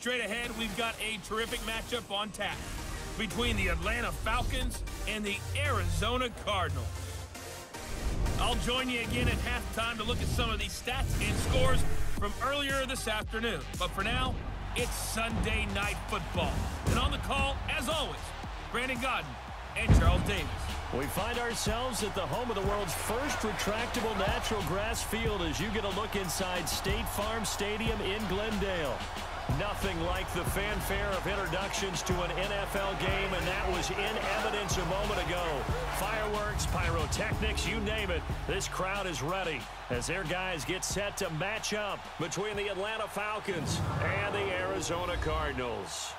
Straight ahead, we've got a terrific matchup on tap between the Atlanta Falcons and the Arizona Cardinals. I'll join you again at halftime to look at some of these stats and scores from earlier this afternoon. But for now, it's Sunday Night Football. And on the call, as always, Brandon Godden and Charles Davis. We find ourselves at the home of the world's first retractable natural grass field as you get a look inside State Farm Stadium in Glendale. Nothing like the fanfare of introductions to an NFL game, and that was in evidence a moment ago. Fireworks, pyrotechnics, you name it. This crowd is ready as their guys get set to match up between the Atlanta Falcons and the Arizona Cardinals.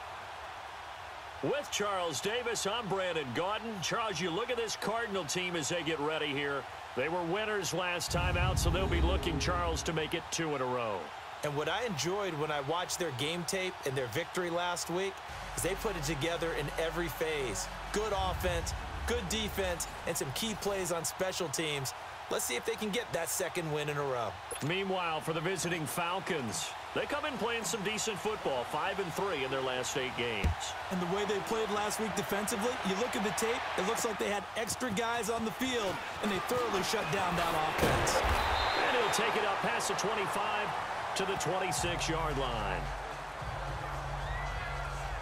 With Charles Davis, I'm Brandon Godden. Charles, you look at this Cardinal team as they get ready here. They were winners last time out, so they'll be looking, Charles, to make it 2 in a row. And what I enjoyed when I watched their game tape and their victory last week is they put it together in every phase. Good offense, good defense, and some key plays on special teams. Let's see if they can get that second win in a row. Meanwhile, for the visiting Falcons, they come in playing some decent football, 5-3 in their last 8 games. And the way they played last week defensively, you look at the tape, it looks like they had extra guys on the field, and they thoroughly shut down that offense. And he'll take it up past the 25 to the 26-yard line.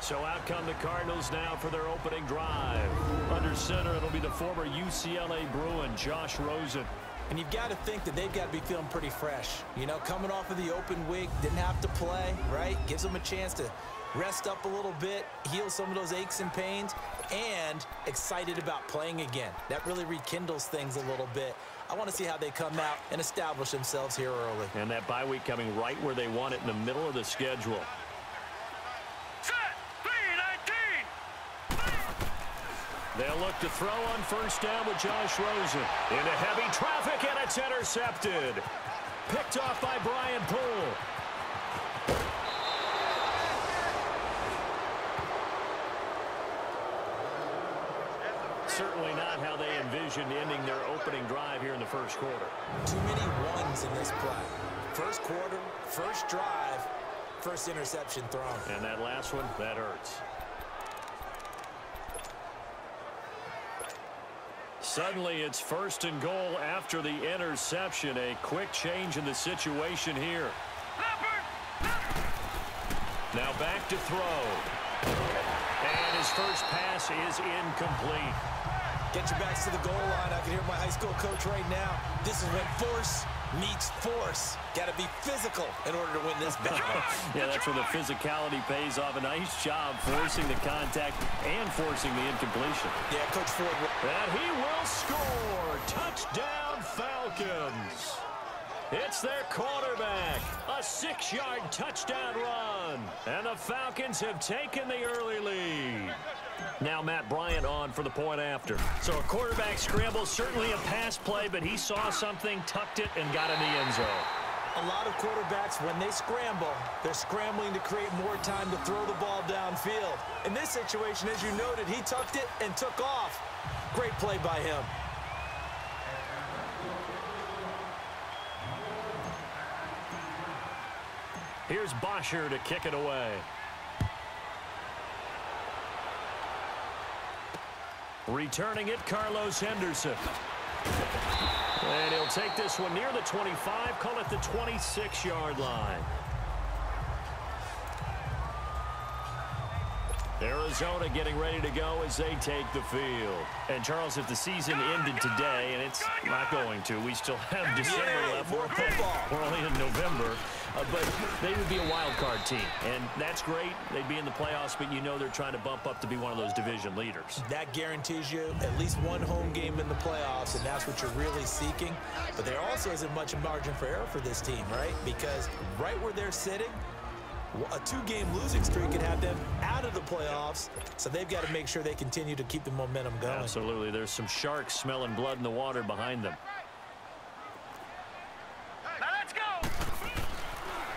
So out come the Cardinals now for their opening drive. Under center, it'll be the former UCLA Bruin, Josh Rosen. And you've got to think that they've got to be feeling pretty fresh. You know, coming off of the open week, didn't have to play, right? Gives them a chance to rest up a little bit, heal some of those aches and pains, and excited about playing again. That really rekindles things a little bit. I want to see how they come out and establish themselves here early. And that bye week coming right where they want it, in the middle of the schedule. They'll look to throw on first down with Josh Rosen. Into heavy traffic, and it's intercepted. Picked off by Brian Poole. Certainly not how they envisioned ending their opening drive here in the first quarter. Too many ones in this play. First quarter, first drive, first interception thrown. And that last one, that hurts. Suddenly, it's 1st and goal after the interception. A quick change in the situation here. Now back to throw. And his first pass is incomplete. Get your backs to the goal line. I can hear my high school coach right now. This is when force meets force. Got to be physical in order to win this battle. Yeah, that's where the physicality pays off. A nice job forcing the contact and forcing the incompletion. Yeah, Coach Ford. And he will score. Touchdown, Falcons. It's their quarterback. A 6-yard touchdown run. And the Falcons have taken the early lead. Now Matt Bryant on for the point after. So a quarterback scramble, certainly a pass play, but he saw something, tucked it, and got in the end zone. A lot of quarterbacks, when they scramble, they're scrambling to create more time to throw the ball downfield. In this situation, as you noted, he tucked it and took off. Great play by him. Here's Bosher to kick it away. Returning it, Carlos Henderson. And he'll take this one near the 25, call it the 26-yard line. Arizona getting ready to go as they take the field. And, Charles, if the season ended today, and it's not going to, we still have December left. More football. We're only in November. But they would be a wild card team, and that's great. They'd be in the playoffs, but you know they're trying to bump up to be one of those division leaders. That guarantees you at least one home game in the playoffs, and that's what you're really seeking. But there also isn't much margin for error for this team, right? Because right where they're sitting, a 2-game losing streak could have them out of the playoffs, so they've got to make sure they continue to keep the momentum going. Absolutely. There's some sharks smelling blood in the water behind them.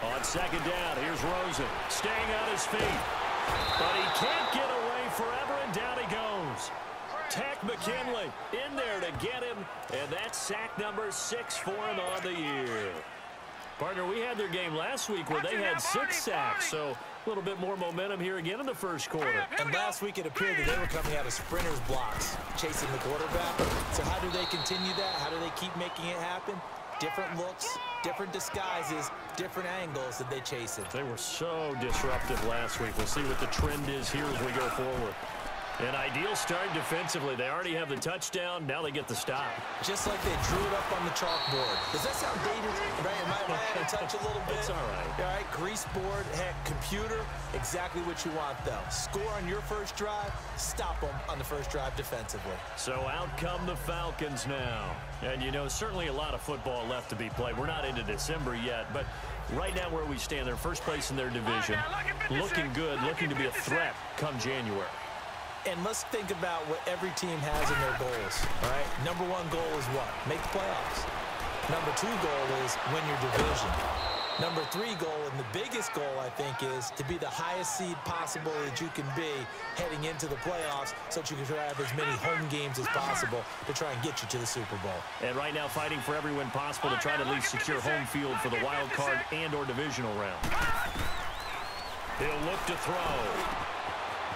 On second down, here's Rosen, staying on his feet. But he can't get away forever, and down he goes. Tack McKinley in there to get him, and that's sack number 6 for him on the year. Partner, we had their game last week where they had 6 sacks, so a little bit more momentum here again in the first quarter. And last week it appeared that they were coming out of sprinters blocks, chasing the quarterback. So how do they continue that? How do they keep making it happen? Different looks, different disguises, different angles that they chase it. They were so disruptive last week. We'll see what the trend is here as we go forward. An ideal start defensively. They already have the touchdown. Now they get the stop. Just like they drew it up on the chalkboard. Does that sound dated? Right? Am I out of touch a little bit? It's all right. All right, grease board, heck, computer, exactly what you want, though. Score on your first drive, stop them on the first drive defensively. So out come the Falcons now. And, you know, certainly a lot of football left to be played. We're not into December yet, but right now where we stand, they're first place in their division. Looking good, looking to be a threat come January. And let's think about what every team has in their goals, all right? Number 1 goal is what? Make the playoffs. Number 2 goal is win your division. Number 3 goal, and the biggest goal, I think, is to be the highest seed possible that you can be heading into the playoffs so that you can try to have as many home games as possible to try and get you to the Super Bowl. And right now fighting for every win possible to try to at least secure home field for the wild card and or divisional round. He'll look to throw.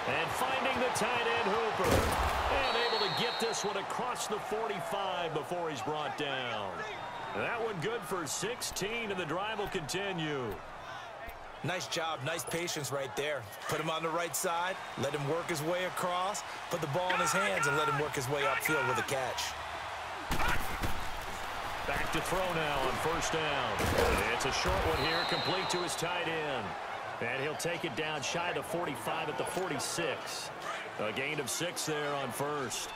And finding the tight end Hooper. And able to get this one across the 45 before he's brought down. That one good for 16, and the drive will continue. Nice job, nice patience right there. Put him on the right side, let him work his way across, put the ball in his hands, and let him work his way upfield with a catch. Back to throw now on first down. It's a short one here, complete to his tight end. And he'll take it down shy of the 45 at the 46. A gain of 6 there on first.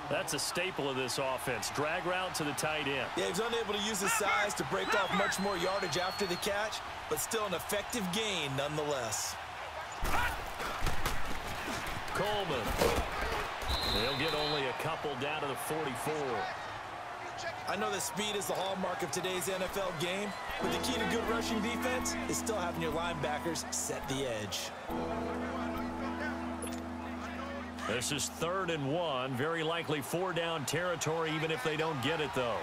That's a staple of this offense. Drag route to the tight end. Yeah, he's unable to use his size to break off much more yardage after the catch, but still an effective gain nonetheless. Coleman. He'll get only a couple down to the 44. I know that speed is the hallmark of today's NFL game, but the key to good rushing defense is still having your linebackers set the edge. This is 3rd and 1. Very likely 4-down territory, even if they don't get it, though.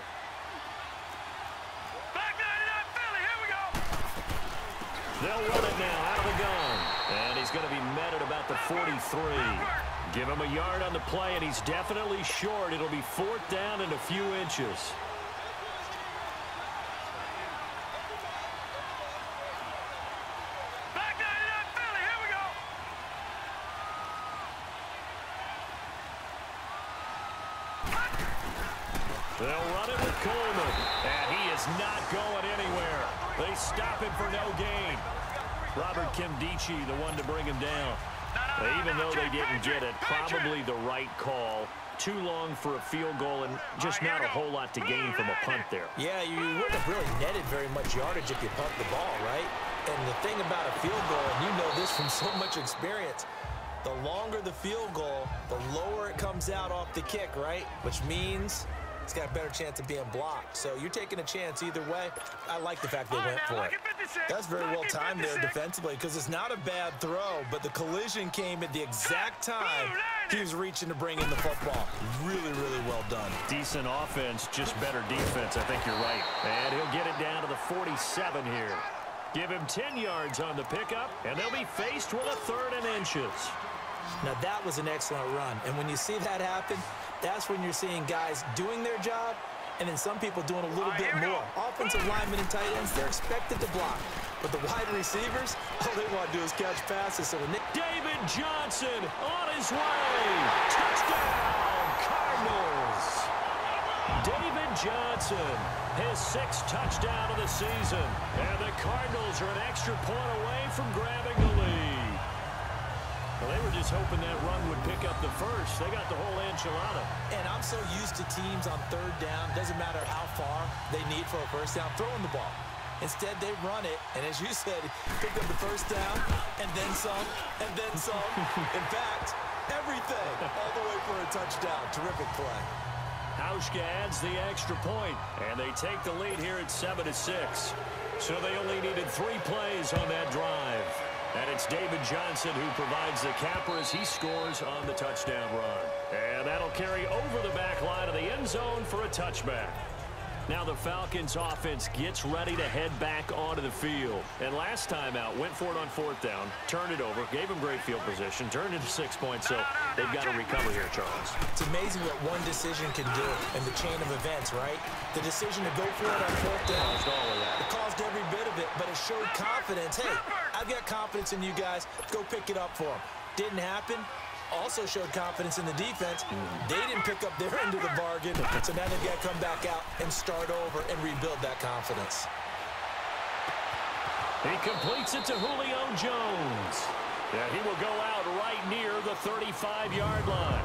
They'll run it now out of the gun. And he's going to be met at about the 43. Give him a yard on the play, and he's definitely short. It'll be 4th down and a few inches. They'll run it with Coleman, and he is not going anywhere. They stop him for no gain. Robert Kimdichie, the one to bring him down. Even though they didn't get it, probably the right call. Too long for a field goal and just not a whole lot to gain from a punt there. Yeah, you wouldn't have really netted very much yardage if you pumped the ball, right? And the thing about a field goal, and you know this from so much experience, the longer the field goal, the lower it comes out off the kick, right? Which means it's got a better chance of being blocked. So you're taking a chance either way. I like the fact they went for it. That's very well timed there defensively because it's not a bad throw, but the collision came at the exact time he was reaching to bring in the football. Really, really well done. Decent offense, just better defense. I think you're right. And he'll get it down to the 47 here. Give him 10 yards on the pickup, and they'll be faced with a 3rd and inches. Now, that was an excellent run. And when you see that happen, that's when you're seeing guys doing their job and then some people doing a little bit more. Offensive linemen and tight ends, they're expected to block. But the wide receivers, all they want to do is catch passes. So David Johnson on his way. Touchdown, Cardinals. David Johnson, his 6th touchdown of the season. And the Cardinals are an extra point away from grabbing the lead. Well, they were just hoping that run would pick up the first. They got the whole enchilada. And I'm so used to teams on 3rd down, doesn't matter how far they need for a first down, throwing the ball. Instead, they run it, and as you said, pick up the first down, and then some, and then some. In fact, everything, all the way for a touchdown. Terrific play. Hauschka adds the extra point, and they take the lead here at 7-6. So they only needed 3 plays on that drive. And it's David Johnson who provides the capper as he scores on the touchdown run. And that'll carry over the back line of the end zone for a touchback. Now the Falcons offense gets ready to head back onto the field. And last time out, went for it on 4th down, turned it over, gave them great field position, turned into 6 points, so they've got to recover here, Charles. It's amazing what one decision can do in the chain of events, right? The decision to go for it on 4th down. Caused all of that. It caused every bit of it, but it showed confidence. Hey, I've got confidence in you guys. Go pick it up for them. Didn't happen. Also showed confidence in the defense. They didn't pick up their end of the bargain, so now they've got to come back out and start over and rebuild that confidence. He completes it to Julio Jones. Yeah, he will go out right near the 35-yard line.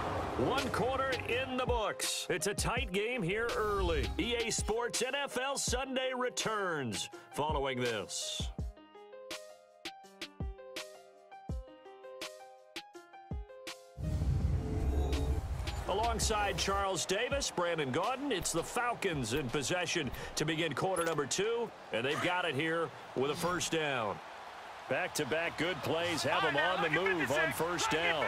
1 quarter in the books. It's a tight game here early. EA Sports NFL Sunday returns following this. Alongside Charles Davis, Brandon Gaudin, it's the Falcons in possession to begin quarter number 2, and they've got it here with a 1st down. Back-to-back good plays have them on the move on 1st down.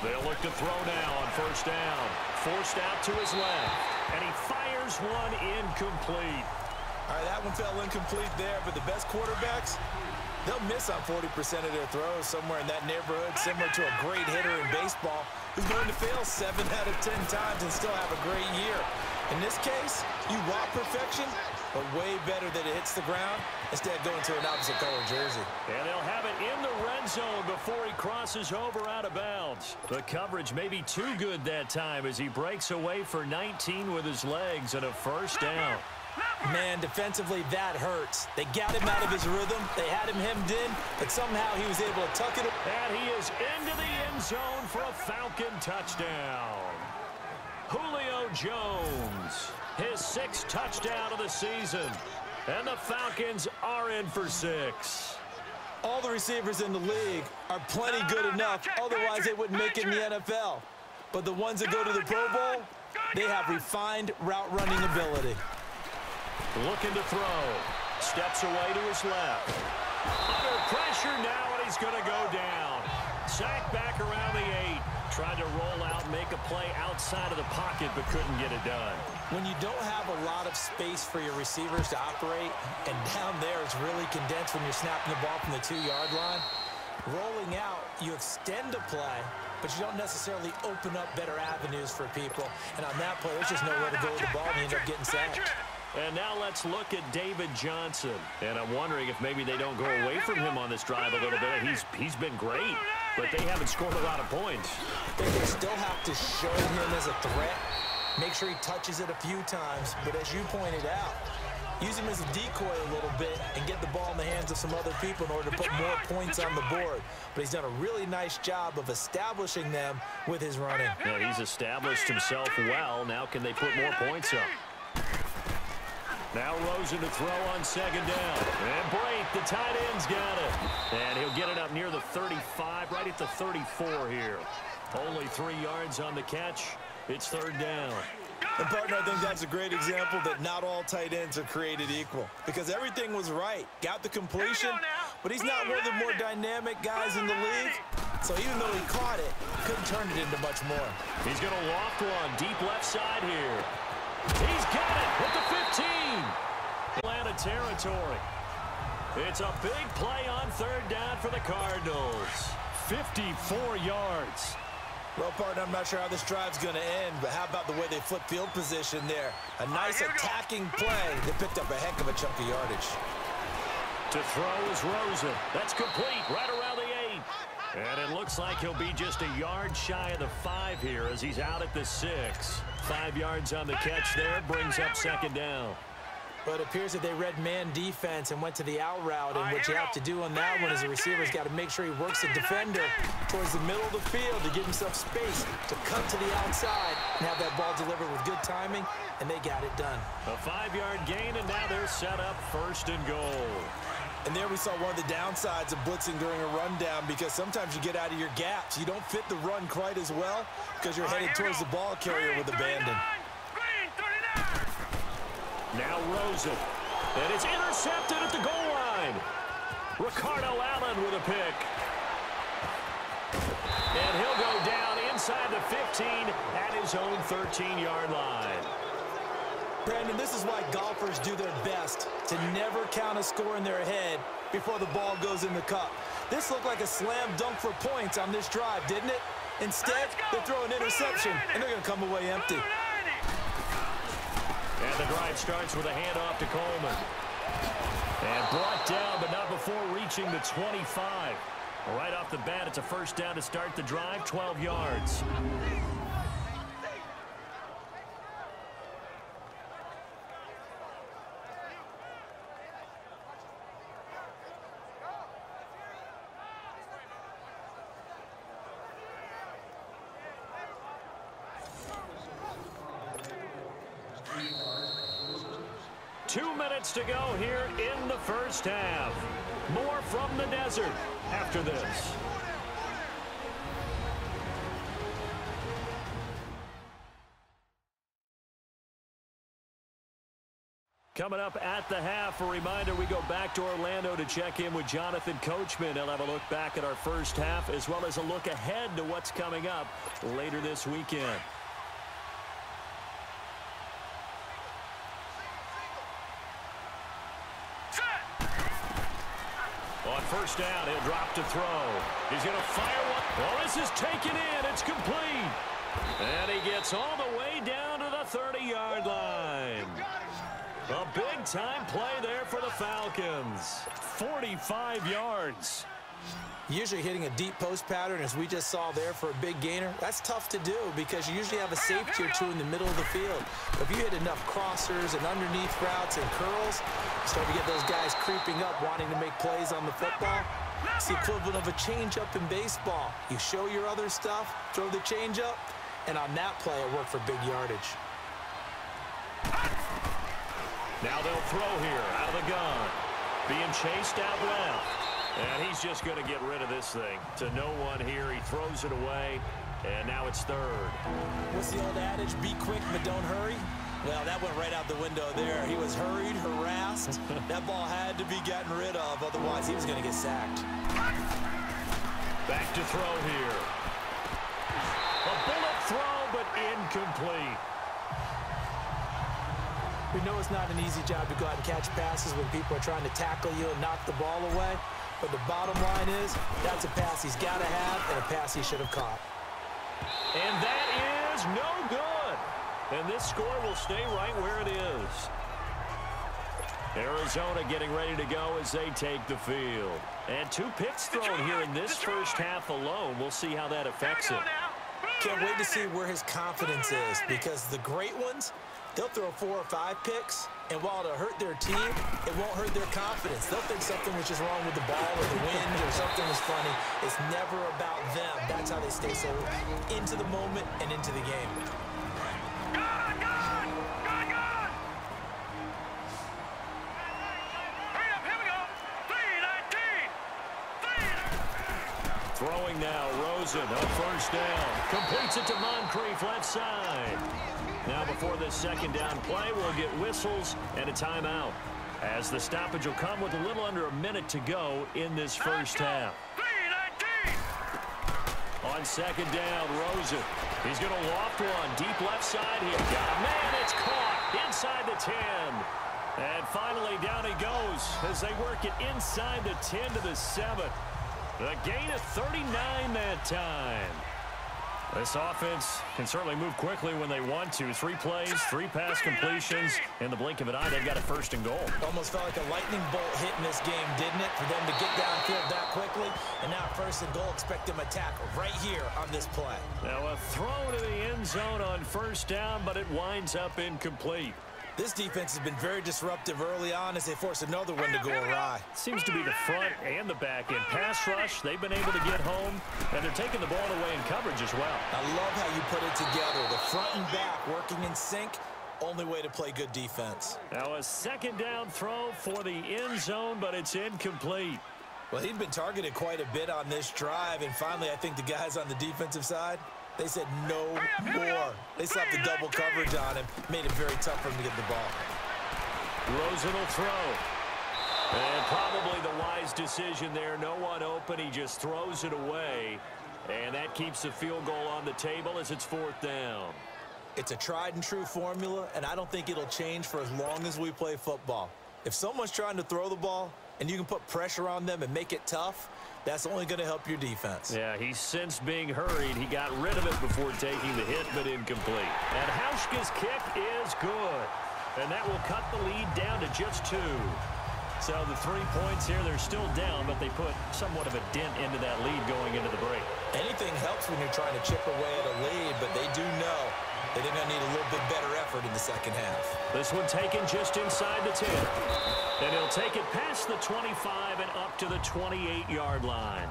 They'll look to throw now on 1st down. Forced out to his left, and he fires one incomplete. All right, that one fell incomplete there, but the best quarterbacks, they'll miss on 40% of their throws, somewhere in that neighborhood, similar to a great hitter in baseball who's going to fail 7 out of 10 times and still have a great year. In this case, you want perfection, but way better that it hits the ground instead of going to an opposite color jersey. And they'll have it in the red zone before he crosses over out of bounds. The coverage may be too good that time as he breaks away for 19 with his legs and a 1st down. Man, defensively, that hurts. They got him out of his rhythm. They had him hemmed in, but somehow he was able to tuck it. And he is into the end zone for a Falcon touchdown. Julio Jones, his 6th touchdown of the season. And the Falcons are in for 6. All the receivers in the league are plenty good enough, otherwise they wouldn't make it in the NFL. But the ones that go to the Pro Bowl, they have refined route running ability. Looking to throw. Steps away to his left. Under pressure now, and he's going to go down. Sacked back around the 8. Tried to roll out, make a play outside of the pocket, but couldn't get it done. When you don't have a lot of space for your receivers to operate, and down there it's really condensed when you're snapping the ball from the 2-yard line, rolling out, you extend a play, but you don't necessarily open up better avenues for people. And on that play, there's just nowhere to go with the ball, and you end up getting sacked. And now let's look at David Johnson. And I'm wondering if maybe they don't go away from him on this drive a little bit. He's been great, but they haven't scored a lot of points. They still have to show him as a threat. Make sure he touches it a few times. But as you pointed out, use him as a decoy a little bit and get the ball in the hands of some other people in order to put more points on the board. But he's done a really nice job of establishing them with his running. Yeah, he's established himself well. Now can they put more points up? Now Rosen to throw on 2nd down. And Brate, the tight end's got it. And he'll get it up near the 35, right at the 34 here. Only 3 yards on the catch. It's 3rd down. And, partner, I think that's a great example that not all tight ends are created equal. Because everything was right. Got the completion, but he's not one of the more dynamic guys in the league. So even though he caught it, couldn't turn it into much more. He's going to loft one deep left side here. He's got it with the 15. Atlanta territory. It's a big play on 3rd down for the Cardinals. 54 yards. Well, partner, I'm not sure how this drive's going to end, but how about the way they flip field position there? A nice attacking play. They picked up a heck of a chunk of yardage. To throw is Rosen. That's complete right around the 8. And it looks like he'll be just a yard shy of the 5 here as he's out at the 6. 5 yards on the catch there, brings up 2nd down. But it appears that they read man defense and went to the out route, and what you have to do on that one is the receiver's got to make sure he works the defender towards the middle of the field to give himself space to cut to the outside and have that ball delivered with good timing, and they got it done. A 5-yard gain, and now they're set up 1st and goal. And there we saw one of the downsides of blitzing during a rundown, because sometimes you get out of your gaps. You don't fit the run quite as well because you're headed towards the ball carrier with abandon. Now Rosen. And it's intercepted at the goal line. Ricardo Allen with a pick. And he'll go down inside the 15 at his own 13-yard line. Brandon, this is why golfers do their best to never count a score in their head before the ball goes in the cup. This looked like a slam dunk for points on this drive, didn't it? Instead, they throw an interception, and they're going to come away empty. And the drive starts with a handoff to Coleman. And brought down, but not before reaching the 25. Right off the bat, it's a first down to start the drive, 12 yards. To go here in the first half. More from the desert after this. Coming up at the half, a reminder, we go back to Orlando to check in with Jonathan Coachman. He'll have a look back at our first half as well as a look ahead to what's coming up later this weekend. On first down, he'll drop to throw. He's going to fire one. Well, this is taken in. It's complete. And he gets all the way down to the 30-yard line. A big-time play there for the Falcons. 45 yards. Usually hitting a deep post pattern, as we just saw there for a big gainer, that's tough to do because you usually have a safety or two in the middle of the field. If you hit enough crossers and underneath routes and curls, you start to get those guys creeping up, wanting to make plays on the football. It's the equivalent of a changeup in baseball. You show your other stuff, throw the changeup, and on that play, it worked for big yardage. Now they'll throw here out of the gun. Being chased out left. And he's just going to get rid of this thing. To no one here. He throws it away. And now it's third. What's the old adage? Be quick, but don't hurry. Well, that went right out the window there. He was hurried, harassed. That ball had to be gotten rid of. Otherwise, he was going to get sacked. Back to throw here. A bullet throw, but incomplete. We know it's not an easy job to go out and catch passes when people are trying to tackle you and knock the ball away. But the bottom line is, that's a pass he's got to have and a pass he should have caught. And that is no good. And this score will stay right where it is. Arizona getting ready to go as they take the field. And 2 picks thrown here in this first half alone. We'll see how that affects it. Can't wait to see where his confidence is, because the great ones, they'll throw 4 or 5 picks, and while it'll hurt their team, it won't hurt their confidence. They'll think something was just wrong with the ball or the wind or something was funny. It's never about them. That's how they stay so into the moment and into the game. Throwing now, Rosen on first down. Completes it to Moncrief left side. Now before this second down play, we'll get whistles and a timeout, as the stoppage will come with a little under a minute to go in this first half. On second down, Rosen. He's going to loft one deep left side here. Got a man, it's caught inside the 10. And finally down he goes as they work it inside the 10 to the 7. The gain of 39 that time. This offense can certainly move quickly when they want to. 3 plays, 3 pass completions. In the blink of an eye, they've got a first and goal. Almost felt like a lightning bolt hit in this game, didn't it? For them to get downfield that quickly. And now first and goal, expect them to tackle right here on this play. Now a throw to the end zone on first down, but it winds up incomplete. This defense has been very disruptive early on as they force another one to go awry. Seems to be the front and the back end. Pass rush, they've been able to get home, and they're taking the ball away in coverage as well. I love how you put it together. The front and back working in sync, only way to play good defense. Now a second down throw for the end zone, but it's incomplete. Well, he'd been targeted quite a bit on this drive, and finally I think the guys on the defensive side, they said no more. They slapped the double coverage on him. Made it very tough for him to get the ball. Rosen will throw. And probably the wise decision there. No one open. He just throws it away. And that keeps the field goal on the table as it's 4th down. It's a tried-and-true formula, and I don't think it'll change for as long as we play football. If someone's trying to throw the ball and you can put pressure on them and make it tough, that's only going to help your defense. Yeah, he sensed being hurried. He got rid of it before taking the hit, but incomplete. And Hauschka's kick is good. And that will cut the lead down to just 2. So the 3 points here, they're still down, but they put somewhat of a dent into that lead going into the break. Anything helps when you're trying to chip away at a lead, but they do know that they're going to need a little bit better effort in the second half. This one taken just inside the 10. And he'll take it past the 25 and up to the 28-yard line.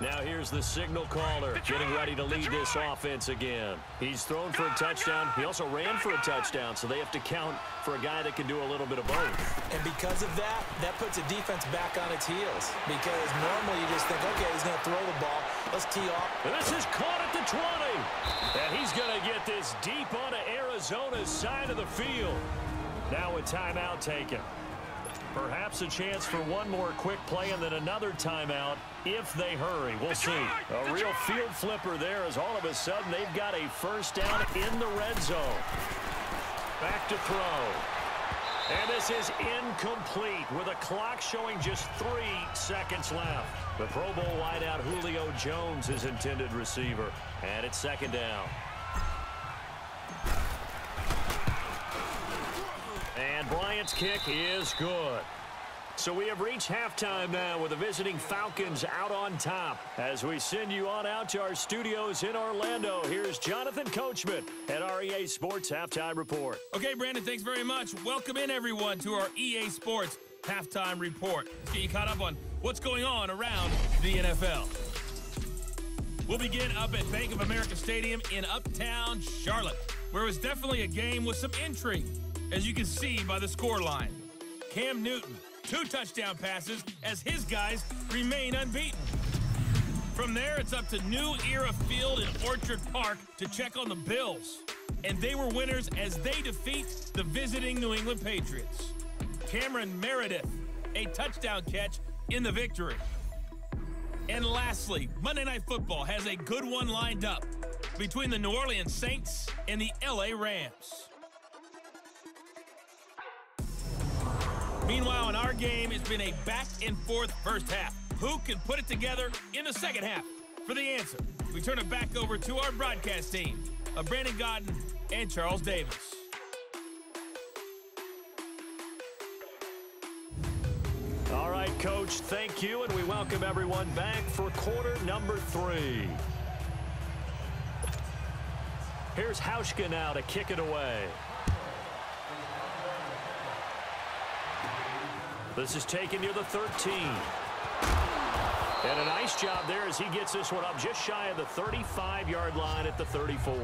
Now here's the signal caller getting ready to lead this offense again. He's thrown for a touchdown. He also ran for a touchdown, so they have to count for a guy that can do a little bit of both. And because of that, that puts a defense back on its heels. Because normally you just think, okay, he's going to throw the ball. Let's tee off. And this is caught at the 20. And he's going to get this deep onto Arizona's side of the field. Now a timeout taken. Perhaps a chance for one more quick play and then another timeout if they hurry. We'll see. A real field flipper there as all of a sudden they've got a first down in the red zone. Back to throw. And this is incomplete with a clock showing just 3 seconds left. The Pro Bowl wideout Julio Jones is intended receiver. And it's second down. And Bryant's kick is good. So we have reached halftime now with the visiting Falcons out on top. As we send you on out to our studios in Orlando, here's Jonathan Coachman at our EA Sports Halftime Report. Okay, Brandon, thanks very much. Welcome in, everyone, to our EA Sports Halftime Report. Let's get you caught up on what's going on around the NFL. We'll begin up at Bank of America Stadium in Uptown Charlotte, where it was definitely a game with some intrigue, as you can see by the scoreline. Cam Newton, 2 touchdown passes as his guys remain unbeaten. From there, it's up to New Era Field in Orchard Park to check on the Bills. And they were winners as they defeat the visiting New England Patriots. Cameron Meredith, a touchdown catch in the victory. And lastly, Monday Night Football has a good one lined up between the New Orleans Saints and the LA Rams. Meanwhile, in our game, it's been a back-and-forth first half. Who can put it together in the second half? For the answer, we turn it back over to our broadcast team of Brandon Godden and Charles Davis. All right, Coach, thank you, and we welcome everyone back for quarter number 3. Here's Hauschka now to kick it away. This is taken near the 13. And a nice job there as he gets this one up just shy of the 35-yard line at the 34.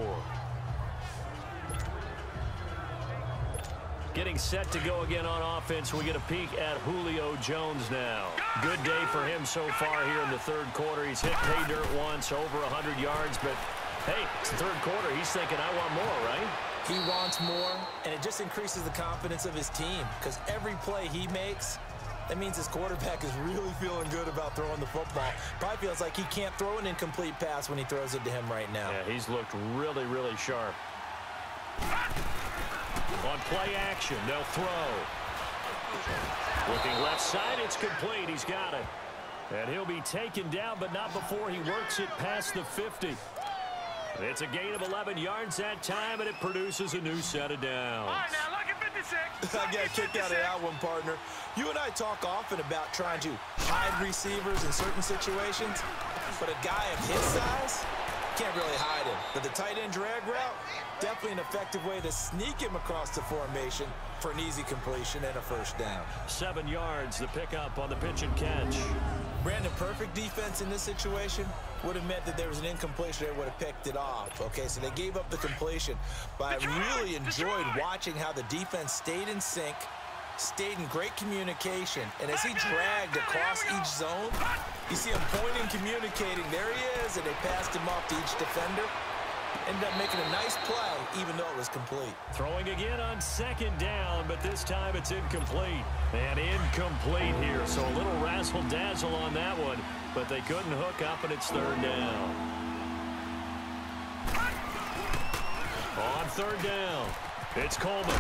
Getting set to go again on offense, we get a peek at Julio Jones now. Good day for him so far here in the third quarter. He's hit pay dirt once, over 100 yards, but hey, it's the third quarter. He's thinking, I want more, right? He wants more, and it just increases the confidence of his team because every play he makes, that means his quarterback is really feeling good about throwing the football. Probably feels like he can't throw an incomplete pass when he throws it to him right now. Yeah, he's looked really, really sharp. On play action, they'll throw. Looking left side, it's complete. He's got it. And he'll be taken down, but not before he works it past the 50. It's a gain of 11 yards that time, and it produces a new set of downs. All right, now, look at 56. I got kicked out of that one, partner. You and I talk often about trying to hide receivers in certain situations, but a guy of his size can't really hide him. But the tight end drag route, definitely an effective way to sneak him across the formation for an easy completion and a first down. 7 yards, the pickup on the pitch and catch. Brandon, perfect defense in this situation would have meant that there was an incompletion. They would have picked it off. Okay, so they gave up the completion. But I really enjoyed watching how the defense stayed in sync, stayed in great communication. And as he dragged across each zone, you see him pointing, communicating. There he is, and they passed him off to each defender. Ended up making a nice play, even though it was complete. Throwing again on second down, but this time it's incomplete. And incomplete here, so a little razzle-dazzle on that one, but they couldn't hook up, and it's third down. On third down, it's Coleman.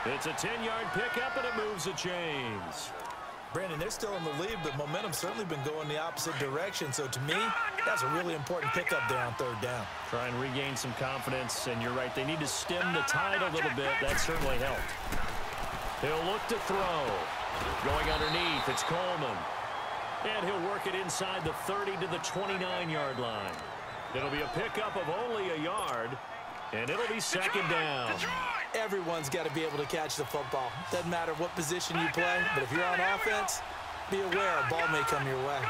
It's a 10-yard pickup, and it moves the chains. Brandon, they're still in the lead, but momentum's certainly been going the opposite direction. So to me, that's a really important pickup there on third down. Try and regain some confidence, and you're right. They need to stem the tide a little bit. That certainly helped. He'll look to throw. Going underneath, it's Coleman. And he'll work it inside the 30 to the 29-yard line. It'll be a pickup of only a yard, and it'll be second down. Everyone's got to be able to catch the football. Doesn't matter what position you play, but if you're on offense, be aware a ball may come your way.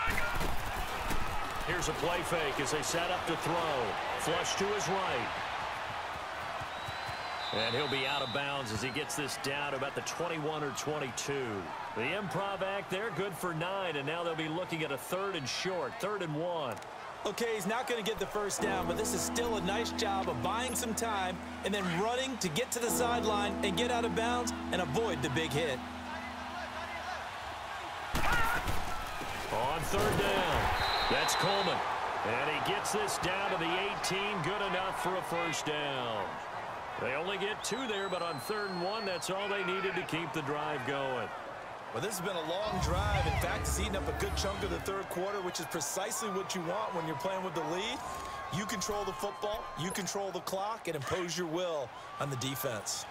Here's a play fake as they set up to throw. Flush to his right. And he'll be out of bounds as he gets this down to about the 21 or 22. The improv act there, good for 9, and now they'll be looking at a third and short, 3rd and 1. Okay, he's not going to get the first down, but this is still a nice job of buying some time and then running to get to the sideline and get out of bounds and avoid the big hit. On third down, that's Coleman. And he gets this down to the 18, good enough for a first down. They only get 2 there, but on 3rd and 1, that's all they needed to keep the drive going. Well, this has been a long drive. In fact, it's eaten up a good chunk of the third quarter, which is precisely what you want when you're playing with the lead. You control the football, you control the clock, and impose your will on the defense.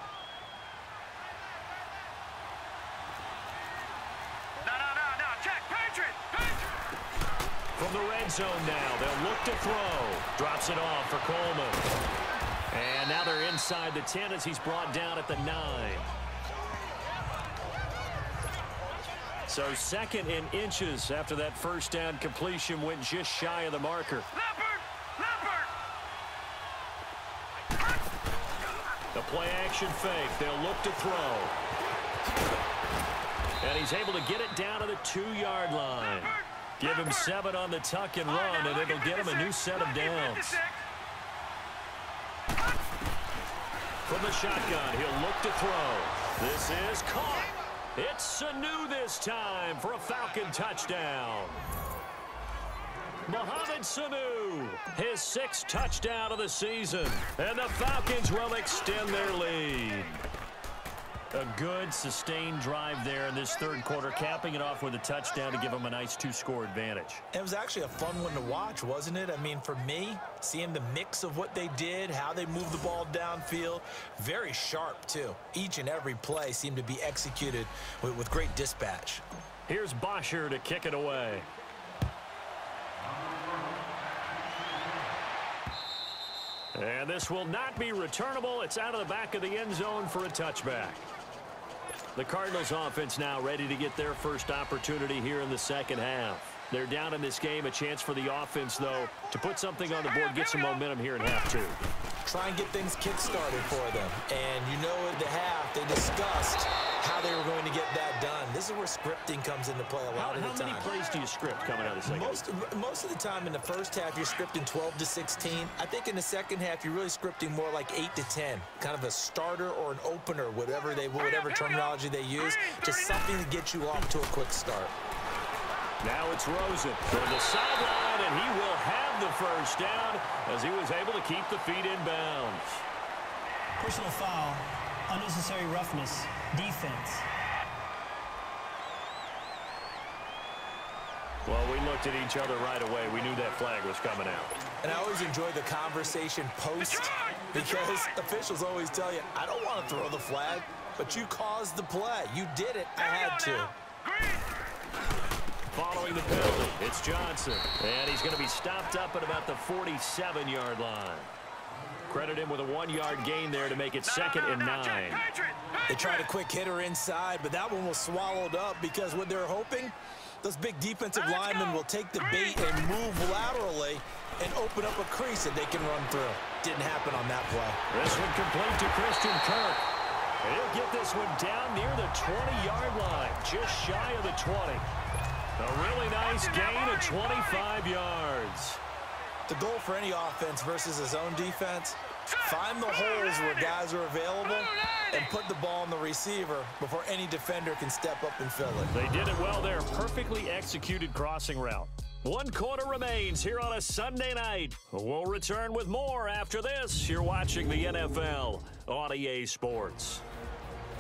No, check, Patriot. From the red zone now, they'll look to throw. Drops it off for Coleman. And now they're inside the 10 as he's brought down at the 9. So 2nd and inches after that first down completion went just shy of the marker. The play action fake. They'll look to throw. And he's able to get it down to the 2-yard line. Give him 7 on the tuck and run, and it'll get him a new set of downs. From the shotgun, he'll look to throw. This is caught. It's Sanu this time for a Falcon touchdown. Mohamed Sanu, his 6th touchdown of the season. And the Falcons will extend their lead. A good, sustained drive there in this third quarter, capping it off with a touchdown to give them a nice 2-score advantage. It was actually a fun one to watch, wasn't it? I mean, for me, seeing the mix of what they did, how they moved the ball downfield, very sharp, too. Each and every play seemed to be executed with great dispatch. Here's Bosher to kick it away. And this will not be returnable. It's out of the back of the end zone for a touchback. The Cardinals offense now ready to get their first opportunity here in the second half. They're down in this game. A chance for the offense, though, to put something on the board, get some momentum here in half 2. Try and get things kick-started for them. And you know at the half, they discussed how they were going to get that done. This is where scripting comes into play a lot of the time. How many plays do you script coming out of the second? Most of the time in the first half, you're scripting 12 to 16. I think in the second half, you're really scripting more like 8 to 10. Kind of a starter or an opener, whatever terminology they use. Just something to get you off to a quick start. Now it's Rosen for the sideline, and he will have the first down as he was able to keep the feet in bounds. Personal foul, unnecessary roughness, defense. Well, we looked at each other right away. We knew that flag was coming out. And I always enjoy the conversation post because officials always tell you, I don't want to throw the flag, but you caused the play. You did it. I had to. Following the penalty, it's Johnson. And he's going to be stopped up at about the 47-yard line. Credit him with a 1-yard gain there to make it 2nd and 9. They tried a quick hitter inside, but that one was swallowed up because what they're hoping, those big defensive linemen will take the bait and move laterally and open up a crease that they can run through. Didn't happen on that play. This one complete to Christian Kirk. He'll get this one down near the 20-yard line, just shy of the 20. A really nice gain of 25 yards. The goal for any offense versus his own defense, find the holes where guys are available and put the ball on the receiver before any defender can step up and fill it. They did it well there. Perfectly executed crossing route. One quarter remains here on a Sunday night. We'll return with more after this. You're watching the NFL on EA Sports.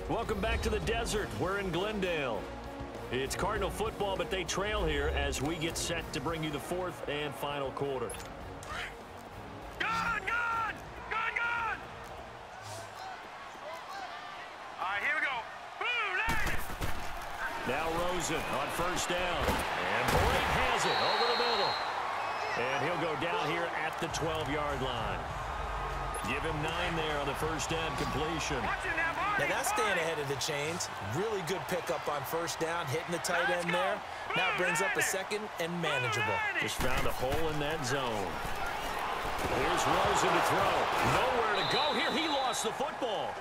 Welcome back to the desert. We're in Glendale. It's Cardinal football, but they trail here as we get set to bring you the fourth and final quarter. Good! All right, here we go. Boom, there it is. Now Rosen on first down. And Blake has it over the middle. And he'll go down here at the 12-yard line. Give him 9 there on the first down completion. Now that's staying ahead of the chains. Really good pickup on first down, hitting the tight end there. Now it brings up a second and manageable. Just found a hole in that zone. Here's Rosen to throw. Nowhere to go here. He lost the football.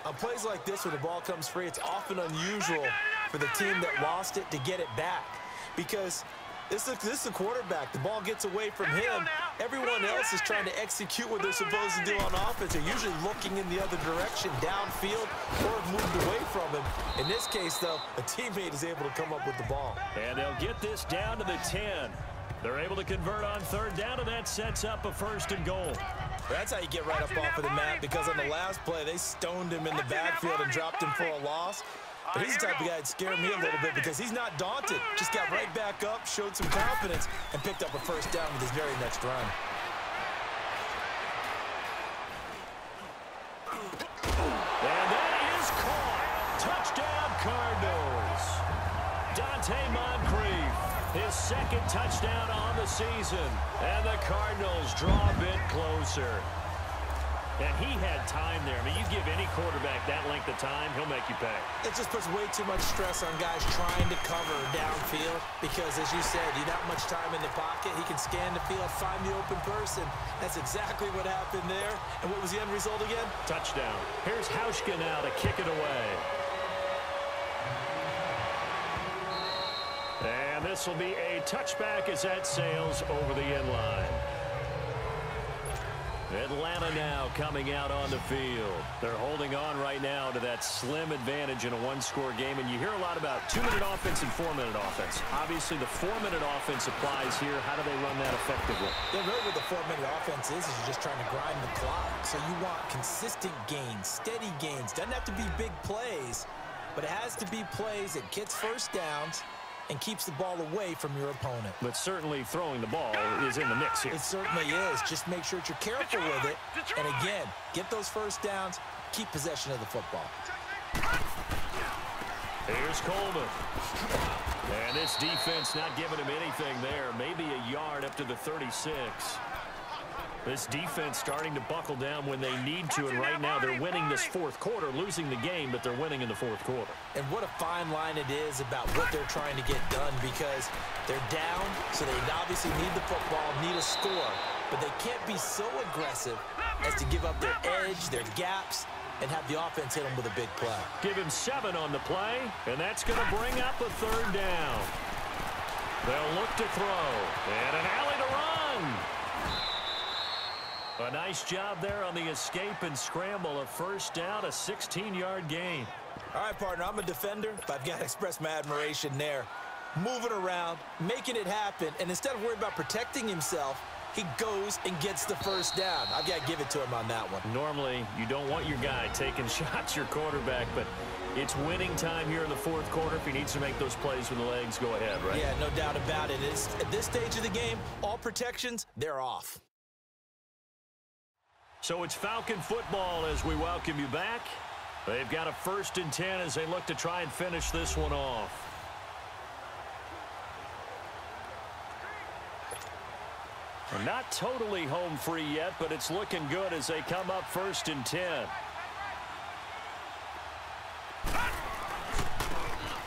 On plays like this, when the ball comes free, it's often unusual for the team that lost it to get it back. Because this is the quarterback. The ball gets away from him. Everyone else is trying to execute what they're supposed to do on offense. They're usually looking in the other direction, downfield, or have moved away from him. In this case, though, a teammate is able to come up with the ball. And they'll get this down to the 10. They're able to convert on third down, and that sets up a first and goal. That's how you get right up off of the mat, because on the last play, they stoned him in the backfield and dropped him for a loss. But he's the type of guy that scared me a little bit because he's not daunted. Just got right back up, showed some confidence, and picked up a first down with his very next run. And that is caught. Touchdown, Cardinals. Dante Moncrief, his second touchdown on the season. And the Cardinals draw a bit closer. And he had time there. I mean, you give any quarterback that length of time, he'll make you pay. It just puts way too much stress on guys trying to cover downfield because, as you said, you got much time in the pocket. He can scan the field, find the open person. That's exactly what happened there. And what was the end result again? Touchdown. Here's Hauschka now to kick it away. And this will be a touchback as that sails over the end line. Atlanta now coming out on the field. They're holding on right now to that slim advantage in a one-score game. And you hear a lot about 2-minute offense and 4-minute offense. Obviously, the 4-minute offense applies here. How do they run that effectively? Yeah, really what the 4-minute offense is you're just trying to grind the clock. So you want consistent gains, steady gains. Doesn't have to be big plays, but it has to be plays that gets first downs and keeps the ball away from your opponent. But certainly throwing the ball is in the mix here. It certainly is. Just make sure that you're careful with it. And again, get those first downs, keep possession of the football. Here's Coleman. And this defense not giving him anything there. Maybe a yard up to the 36. This defense starting to buckle down when they need to, and right now they're winning this fourth quarter, losing the game, but they're winning in the fourth quarter. And what a fine line it is about what they're trying to get done, because they're down, so they obviously need the football, need a score, but they can't be so aggressive as to give up their edge, their gaps, and have the offense hit them with a big play. Give him 7 on the play, and that's going to bring up a third down. They'll look to throw, and an alley to run. A nice job there on the escape and scramble. A first down, a 16-yard gain. All right, partner, I'm a defender, but I've got to express my admiration there. Moving around, making it happen, and instead of worrying about protecting himself, he goes and gets the first down. I've got to give it to him on that one. Normally, you don't want your guy taking shots, your quarterback, but it's winning time here in the fourth quarter. If he needs to make those plays with the legs, go ahead, right? Yeah, no doubt about it. At this stage of the game, all protections, they're off. So it's Falcon football as we welcome you back. They've got a 1st and 10 as they look to try and finish this one off. We're not totally home free yet, but it's looking good as they come up 1st and 10.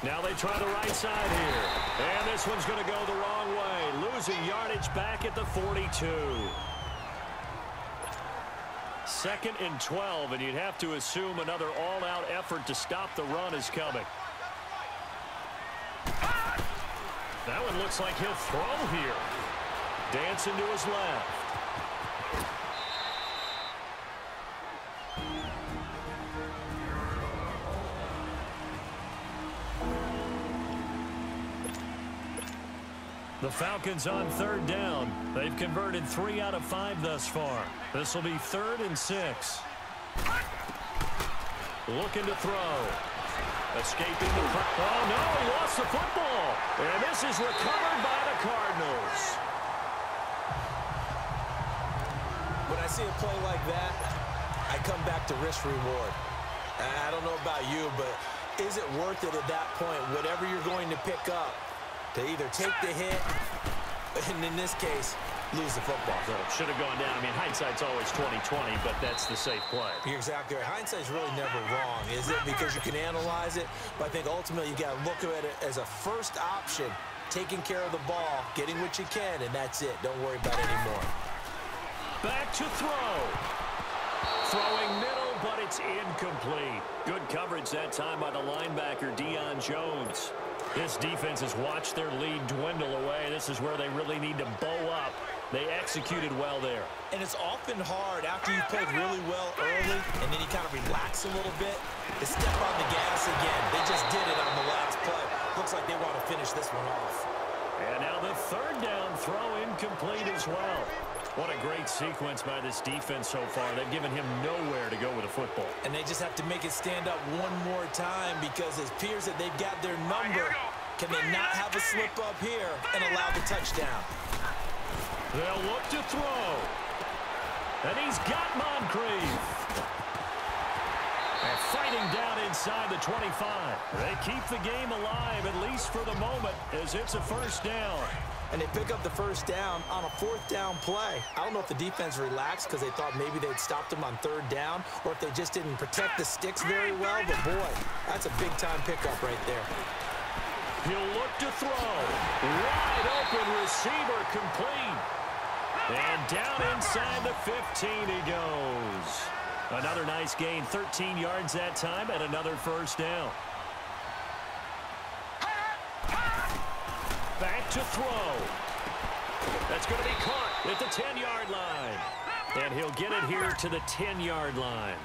Now they try the right side here. And this one's going to go the wrong way. Losing yardage back at the 42. 2nd and 12, and you'd have to assume another all-out effort to stop the run is coming. That one looks like he'll throw here. Dancing to his left. The Falcons on third down. They've converted 3 out of 5 thus far. This will be 3rd and 6. Looking to throw. Escaping the... Oh, no, he lost the football. And this is recovered by the Cardinals. When I see a play like that, I come back to risk-reward. I don't know about you, but is it worth it at that point, whatever you're going to pick up, to either take the hit, and in this case, lose the football? So it should have gone down. I mean, hindsight's always 20/20, but that's the safe play. You're exactly right. Hindsight's really never wrong, is it? Because you can analyze it, but I think ultimately you got to look at it as a first option, taking care of the ball, getting what you can, and that's it. Don't worry about it anymore. Back to throw. Throwing middle, but it's incomplete. Good coverage that time by the linebacker, Deion Jones. This defense has watched their lead dwindle away. This is where they really need to bow up. They executed well there. And it's often hard after you played really well early and then you kind of relax a little bit to step on the gas again. They just did it on the last play. Looks like they want to finish this one off. And now the 3rd down throw incomplete as well. What a great sequence by this defense so far. They've given him nowhere to go with the football. And they just have to make it stand up one more time because it appears that they've got their number. Can they not have a slip up here and allow the touchdown? They'll look to throw. And he's got Moncrief. And fighting down inside the 25. They keep the game alive, at least for the moment, as it's a 1st down. And they pick up the 1st down on a 4th down play. I don't know if the defense relaxed because they thought maybe they'd stopped them on 3rd down or if they just didn't protect the sticks very well. But, boy, that's a big-time pickup right there. He'll look to throw. Wide open receiver complete. And down inside the 15 he goes. Another nice gain, 13 yards that time, and another 1st down. Back to throw. That's going to be caught at the 10-yard line. And he'll get it here to the 10-yard line.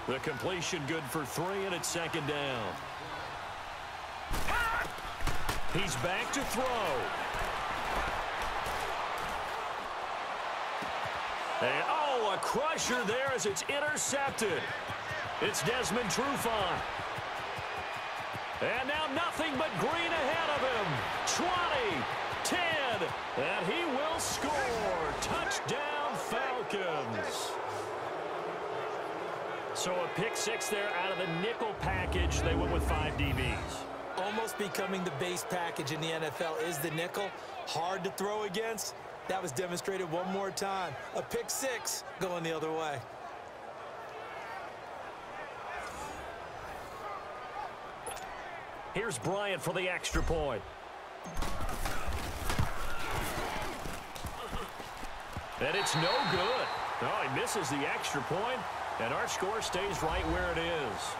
The completion good for 3, and it's 2nd down. He's back to throw. And, oh, a crusher there as it's intercepted. It's Desmond Trufant. And now nothing but green ahead of him. 20, 10, and he will score. Touchdown, Falcons. So a pick 6 there out of the nickel package. They went with 5 DBs. Almost becoming the base package in the NFL is the nickel. Hard to throw against. That was demonstrated one more time. A pick 6 going the other way. Here's Bryant for the extra point. And it's no good. Oh, he misses the extra point, and our score stays right where it is.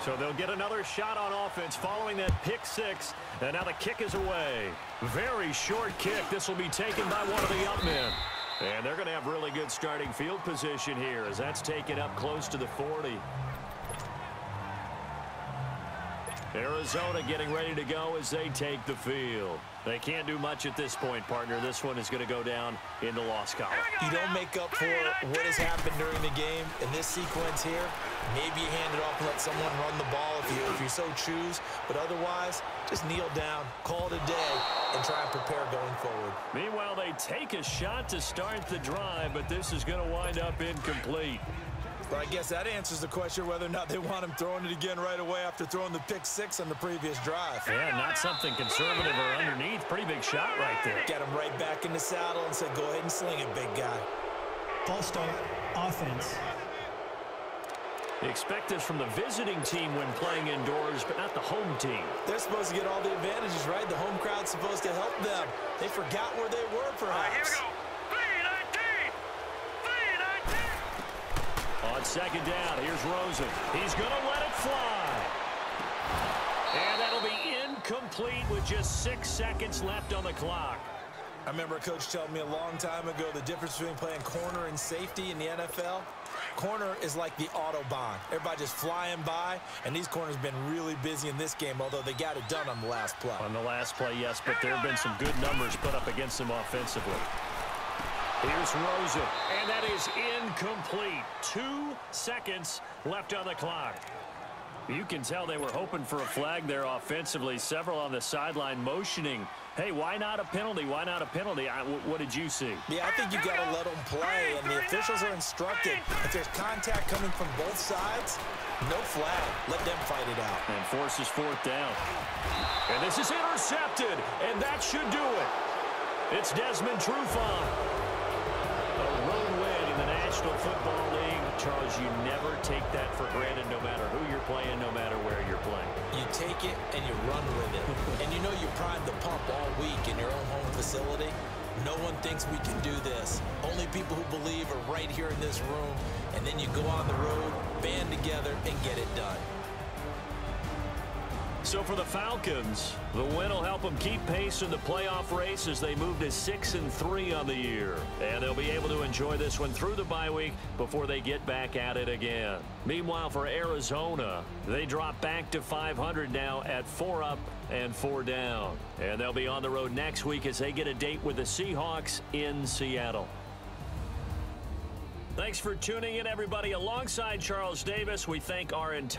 So they'll get another shot on offense following that pick 6, and now the kick is away. Very short kick. This will be taken by one of the up men. And they're going to have really good starting field position here as that's taken up close to the 40. Arizona getting ready to go as they take the field. They can't do much at this point, partner. This one is going to go down in the loss column. You don't make up for what has happened during the game in this sequence here. Maybe you hand it off and let someone run the ball if you so choose. But otherwise, just kneel down, call it a day, and try and prepare going forward. Meanwhile, they take a shot to start the drive, but this is going to wind up incomplete. But I guess that answers the question whether or not they want him throwing it again right away after throwing the pick 6 on the previous drive. Yeah, not something conservative or underneath. Pretty big shot right there. Get him right back in the saddle and say, go ahead and sling it, big guy. False start, offense. You expect this from the visiting team when playing indoors, but not the home team. They're supposed to get all the advantages, right? The home crowd's supposed to help them. They forgot where they were, perhaps. Here we go. 3-19. 3-19. On 2nd down, here's Rosen. He's going to let it fly. And that'll be incomplete with just 6 seconds left on the clock. I remember a coach telling me a long time ago the difference between playing corner and safety in the NFL. Corner is like the Autobahn. Everybody just flying by, and these corners been really busy in this game, although they got it done on the last play. On the last play, yes, but there have been some good numbers put up against them offensively. Here's Rosen, and that is incomplete. 2 seconds left on the clock. You can tell they were hoping for a flag there offensively. Several on the sideline motioning, hey, why not a penalty? Why not a penalty? What did you see? Yeah, I think you got to let them play, and the officials are instructed. If there's contact coming from both sides, no flag. Let them fight it out. And forces 4th down. And this is intercepted, and that should do it. It's Desmond Trufant. A road win in the National Football League. Charles, you never take that for granted no matter who you're playing, no matter where you're playing. You take it and you run with it. And you know you primed the pump all week in your own home facility. No one thinks we can do this. Only people who believe are right here in this room. And then you go on the road, band together, and get it done. So for the Falcons, the win will help them keep pace in the playoff race as they move to 6-3 on the year. And they'll be able to enjoy this one through the bye week before they get back at it again. Meanwhile, for Arizona, they drop back to 500 now at 4 up and 4 down. And they'll be on the road next week as they get a date with the Seahawks in Seattle. Thanks for tuning in, everybody. Alongside Charles Davis, we thank our entire